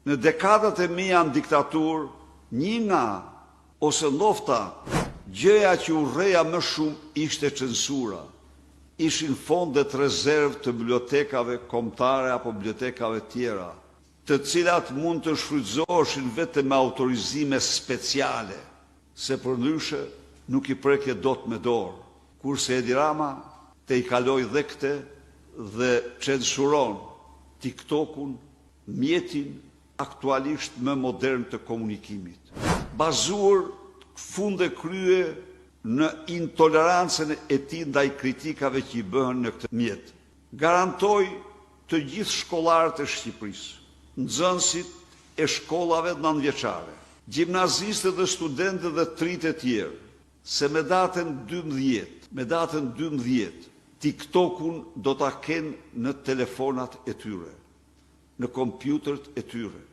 Në dekadat e mia në diktatur, një nga ose nofta gjëja që urreja më shumë ishte censura. Ishin fondet rezervë të bibliotekave kombëtare apo bibliotekave tjera, të cilat mund të shfrytëzoheshin vetëm me autorizime speciale, se përndryshe nuk i preke dot me dorë, kurse Edi Rama te i kaloi dhe këte dhe censuron TikTokun, mjetin aktualisht më modern të komunikimit, bazuar funde krye në intolerancën e tij ndaj kritikave që i bëhen në këtë mjet. Garantoj të gjithë shkollarët e Shqipërisë, nxënësit e shkollave nëntëvjeçare, gjimnazistët dhe studentët dhe trit e tjerë, se me datën 12, TikTokun do ta kenë në telefonat e tyre, në kompjuterët e tyre.